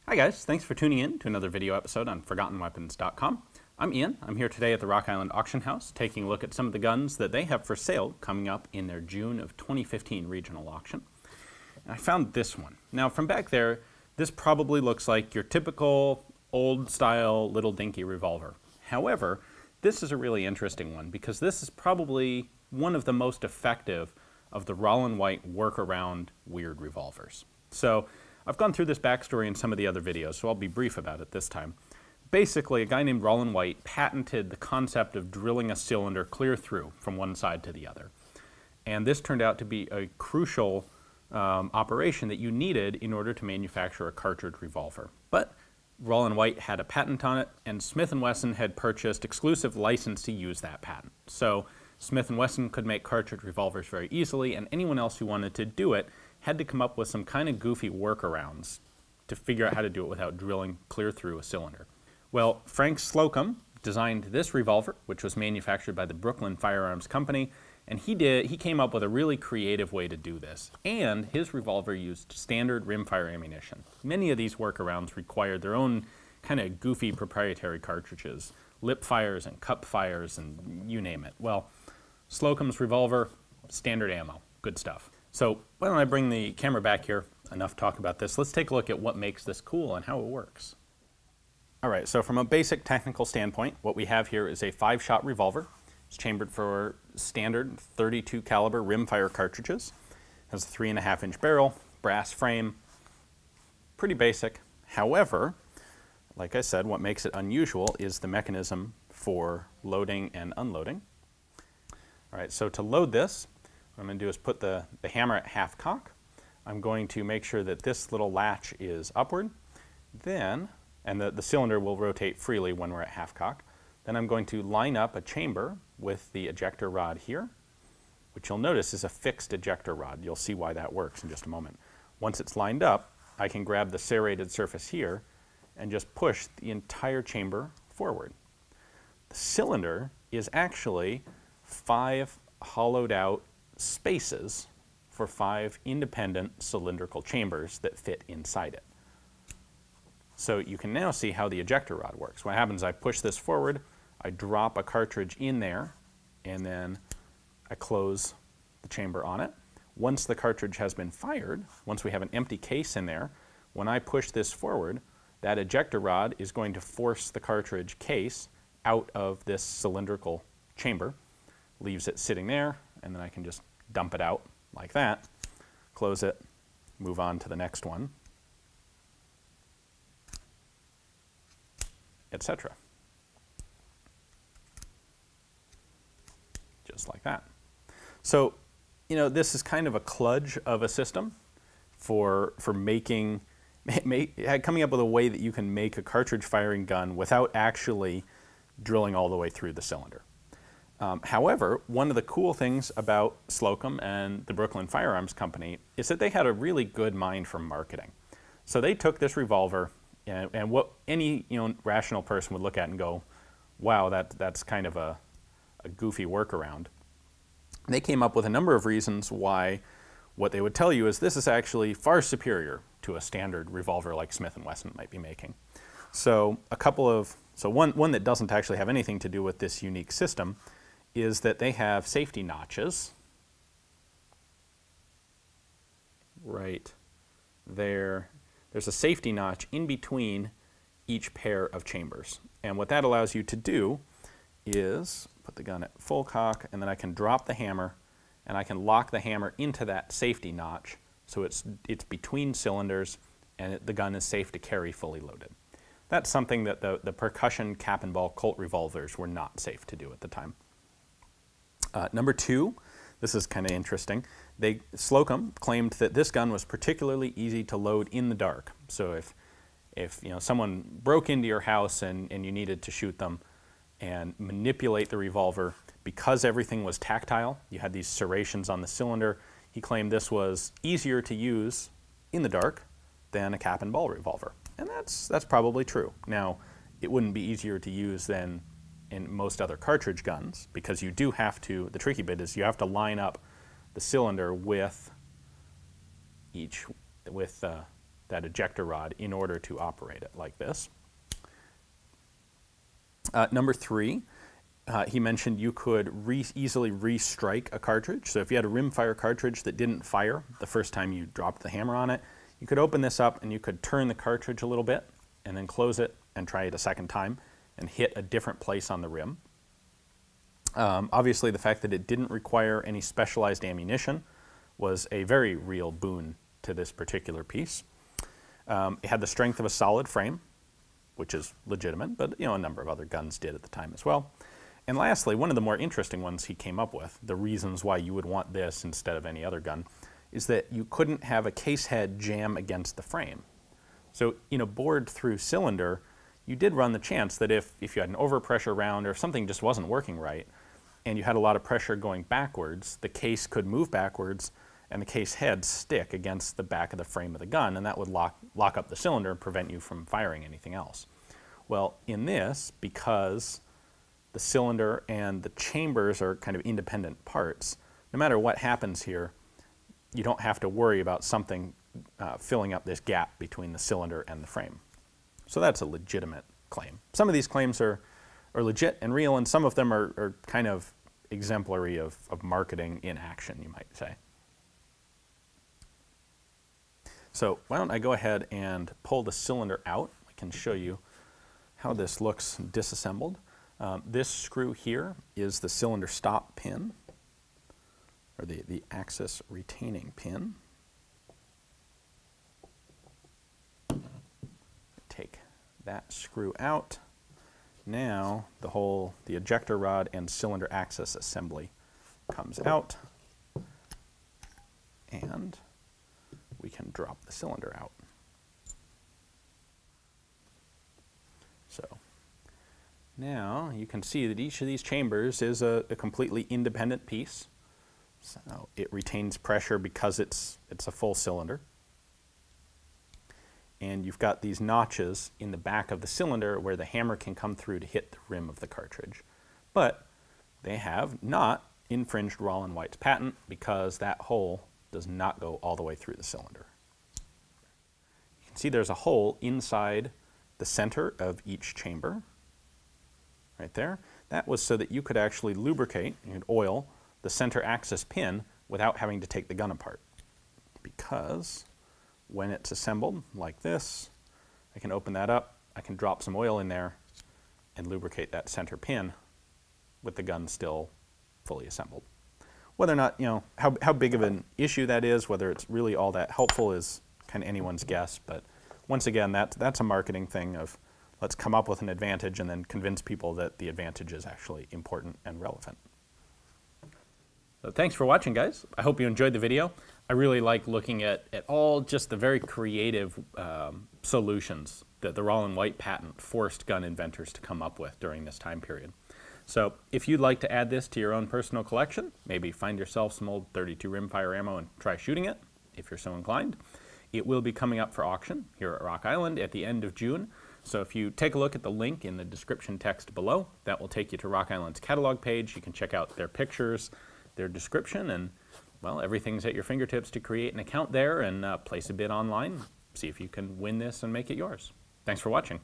Hi guys, thanks for tuning in to another video episode on ForgottenWeapons.com. I'm Ian. I'm here today at the Rock Island Auction House taking a look at some of the guns that they have for sale coming up in their June of 2015 regional auction. And I found this one. Now from back there, this probably looks like your typical old style little dinky revolver. However, this is a really interesting one because this is probably one of the most effective of the Rollin White workaround weird revolvers. So I've gone through this backstory in some of the other videos, so I'll be brief about it this time. Basically, a guy named Rollin White patented the concept of drilling a cylinder clear through from one side to the other. And this turned out to be a crucial operation that you needed in order to manufacture a cartridge revolver. But Rollin White had a patent on it, and Smith & Wesson had purchased exclusive license to use that patent. So Smith & Wesson could make cartridge revolvers very easily, and anyone else who wanted to do it had to come up with some kind of goofy workarounds to figure out how to do it without drilling clear through a cylinder. Well, Frank Slocum designed this revolver, which was manufactured by the Brooklyn Firearms Company, and he came up with a really creative way to do this. And his revolver used standard rimfire ammunition. Many of these workarounds required their own kind of goofy proprietary cartridges, lip fires and cup fires and you name it. Well, Slocum's revolver, standard ammo, good stuff. So why don't I bring the camera back here, enough talk about this. Let's take a look at what makes this cool and how it works. All right, so from a basic technical standpoint, what we have here is a 5-shot revolver. It's chambered for standard 32 caliber rimfire cartridges. It has a 3.5-inch barrel, brass frame, pretty basic. However, like I said, what makes it unusual is the mechanism for loading and unloading. All right, so to load this, what I'm going to do is put the hammer at half cock. I'm going to make sure that this little latch is upward. Then, and the cylinder will rotate freely when we're at half cock. Then I'm going to line up a chamber with the ejector rod here, which you'll notice is a fixed ejector rod. You'll see why that works in just a moment. Once it's lined up, I can grab the serrated surface here and just push the entire chamber forward. The cylinder is actually 5 hollowed out spaces for 5 independent cylindrical chambers that fit inside it. So you can now see how the ejector rod works. What happens is I push this forward, I drop a cartridge in there, and then I close the chamber on it. Once the cartridge has been fired, once we have an empty case in there, when I push this forward, that ejector rod is going to force the cartridge case out of this cylindrical chamber, leaves it sitting there, and then I can just dump it out like that, close it, move on to the next one, etc. Just like that. So, you know, this is kind of a kludge of a system for making, coming up with a way that you can make a cartridge firing gun without actually drilling all the way through the cylinder. However, one of the cool things about Slocum and the Brooklyn Firearms Company is that they had a really good mind for marketing. So they took this revolver and what any rational person would look at and go, wow, that's kind of a goofy workaround. They came up with a number of reasons why what they would tell you is this is actually far superior to a standard revolver like Smith & Wesson might be making. So one that doesn't actually have anything to do with this unique system is that they have safety notches right there. There's a safety notch in between each pair of chambers. And what that allows you to do is put the gun at full cock, and then I can drop the hammer, and I can lock the hammer into that safety notch so it's between cylinders, and the gun is safe to carry fully loaded. That's something that the percussion cap and ball Colt revolvers were not safe to do at the time. Number 2, this is kind of interesting. Slocum claimed that this gun was particularly easy to load in the dark. So if someone broke into your house and you needed to shoot them and manipulate the revolver, because everything was tactile, you had these serrations on the cylinder, he claimed this was easier to use in the dark than a cap and ball revolver. And that's probably true. Now, it wouldn't be easier to use than in most other cartridge guns, because you do have to, the tricky bit is you have to line up the cylinder with that ejector rod in order to operate it like this. Number 3, he mentioned you could easily restrike a cartridge. So if you had a Rimfire cartridge that didn't fire the first time you dropped the hammer on it, you could open this up and you could turn the cartridge a little bit and then close it and try it a second time and hit a different place on the rim. Obviously, the fact that it didn't require any specialized ammunition was a very real boon to this particular piece. It had the strength of a solid frame, which is legitimate, but a number of other guns did at the time as well. And lastly, one of the more interesting ones he came up with, the reasons why you would want this instead of any other gun, is that you couldn't have a case head jam against the frame. So in a bored through cylinder, you did run the chance that if you had an overpressure round or if something just wasn't working right, and you had a lot of pressure going backwards, the case could move backwards and the case head stick against the back of the frame of the gun, and that would lock up the cylinder and prevent you from firing anything else. Well, in this, because the cylinder and the chambers are kind of independent parts, no matter what happens here, you don't have to worry about something filling up this gap between the cylinder and the frame. So that's a legitimate claim. Some of these claims are legit and real, and some of them are kind of exemplary of marketing in action, you might say. So why don't I go ahead and pull the cylinder out. I can show you how this looks disassembled. This screw here is the cylinder stop pin, or the axis retaining pin. Take that screw out. Now the ejector rod and cylinder axis assembly comes out, and we can drop the cylinder out. So now you can see that each of these chambers is a completely independent piece. So it retains pressure because it's a full cylinder. And you've got these notches in the back of the cylinder where the hammer can come through to hit the rim of the cartridge. But they have not infringed Rollin White's patent because that hole does not go all the way through the cylinder. You can see there's a hole inside the center of each chamber, right there. That was so that you could actually lubricate and oil the center axis pin without having to take the gun apart. Because when it's assembled like this, I can open that up, I can drop some oil in there and lubricate that center pin with the gun still fully assembled. Whether or not, how big of an issue that is, whether it's really all that helpful is kind of anyone's guess, but once again, that's a marketing thing of let's come up with an advantage and then convince people that the advantage is actually important and relevant. So thanks for watching, guys. I hope you enjoyed the video. I really like looking at all just the very creative solutions that the Rollin White patent forced gun inventors to come up with during this time period. So if you'd like to add this to your own personal collection, maybe find yourself some old .32 Rimfire ammo and try shooting it, if you're so inclined. It will be coming up for auction here at Rock Island at the end of June. So if you take a look at the link in the description text below, that will take you to Rock Island's catalog page. You can check out their pictures, their description, and well, everything's at your fingertips to create an account there and place a bid online. See if you can win this and make it yours. Thanks for watching.